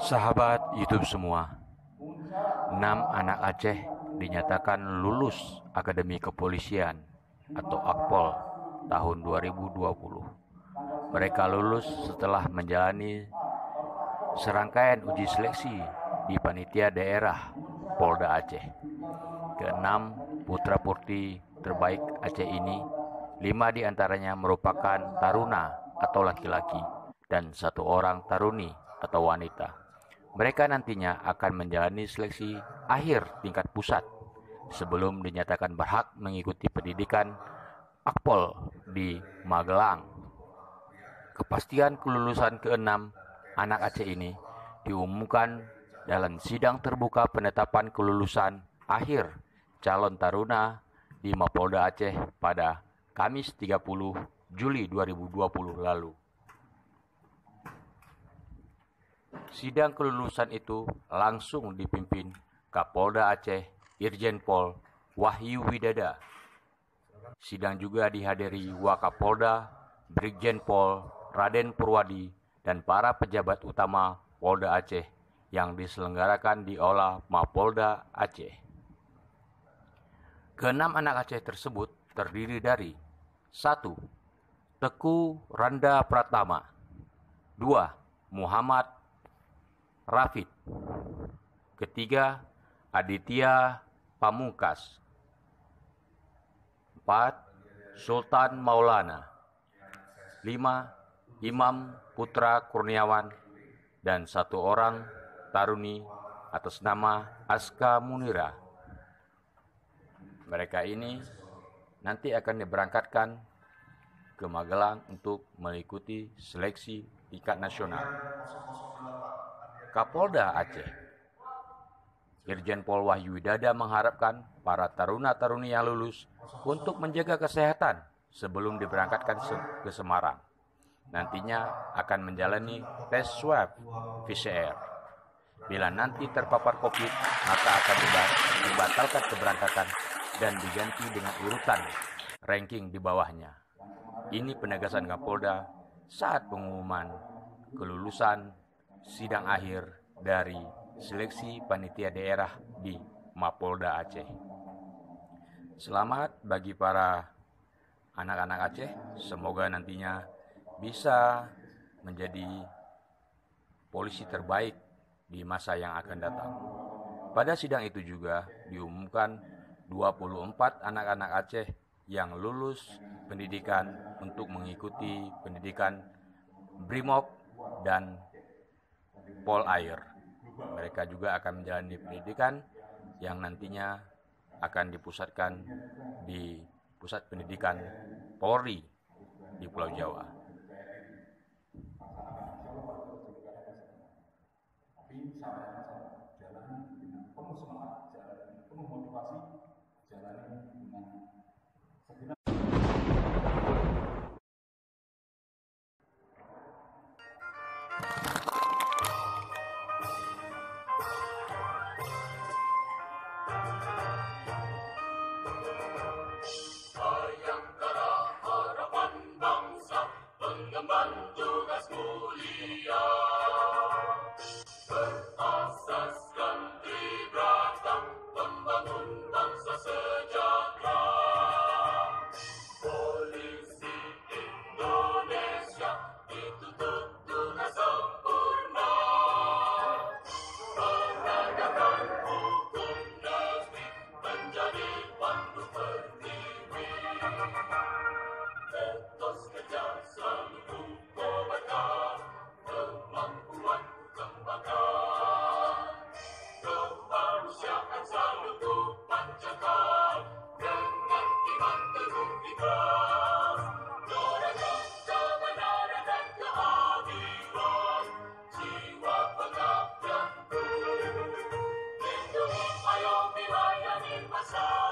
Sahabat YouTube semua, 6 anak Aceh dinyatakan lulus Akademi Kepolisian atau Akpol tahun 2020. Mereka lulus setelah menjalani serangkaian uji seleksi di panitia daerah Polda Aceh. Keenam putra-putri terbaik Aceh ini, 5 diantaranya merupakan taruna atau laki-laki dan 1 orang taruni atau wanita. Mereka nantinya akan menjalani seleksi akhir tingkat pusat sebelum dinyatakan berhak mengikuti pendidikan Akpol di Magelang. Kepastian kelulusan ke-6 anak Aceh ini diumumkan dalam sidang terbuka penetapan kelulusan akhir calon taruna di Mapolda Aceh pada Kamis 30 Juli 2020 lalu. Sidang kelulusan itu langsung dipimpin Kapolda Aceh Irjen Pol Wahyu Widada. Sidang juga dihadiri Wakapolda Brigjen Pol Raden Purwadi dan para pejabat utama Polda Aceh yang diselenggarakan di Aula Mapolda Aceh. Keenam anak Aceh tersebut terdiri dari 1. Teku Randa Pratama, 2. Muhammad Rafid, ketiga Aditya Pamungkas, 4. Sultan Maulana, 5. Imam Putra Kurniawan, dan 1 orang taruni atas nama Aska Munira. Mereka ini nanti akan diberangkatkan ke Magelang untuk mengikuti seleksi tingkat nasional. Kapolda Aceh Irjen Pol Wahyu Widada mengharapkan para taruna-taruni yang lulus untuk menjaga kesehatan sebelum diberangkatkan ke Semarang. Nantinya akan menjalani tes swab PCR. Bila nanti terpapar COVID, maka akan dibatalkan keberangkatan dan diganti dengan urutan ranking di bawahnya. Ini penegasan Kapolda saat pengumuman kelulusan sidang akhir dari seleksi panitia daerah di Mapolda Aceh. Selamat bagi para anak-anak Aceh, semoga nantinya bisa menjadi polisi terbaik di masa yang akan datang. Pada sidang itu juga diumumkan 24 anak-anak Aceh yang lulus pendidikan untuk mengikuti pendidikan Brimob dan Pol Air. Mereka juga akan menjalani pendidikan yang nantinya akan dipusatkan di Pusat Pendidikan Polri di Pulau Jawa. Tapi saya jalani dengan penuh semangat, jalani dengan penuh motivasi, jalani dengan segenap. Mengemban tugas mulia berasaskan tribrata membangun bangsa sejahtera. Polisi Indonesia dituntut tugas sempurna menegakkan hukum negeri menjadi pandu pertiwi. Etos kerja selalu kukobarkan, kemampuan kembangkan, kemanusiaan selalu kupancarkan, dengan iman teguh ikhlas, dorongan kebenaran dan keadilan, jiwa pengabdianku, lindungi ayomi layani masa.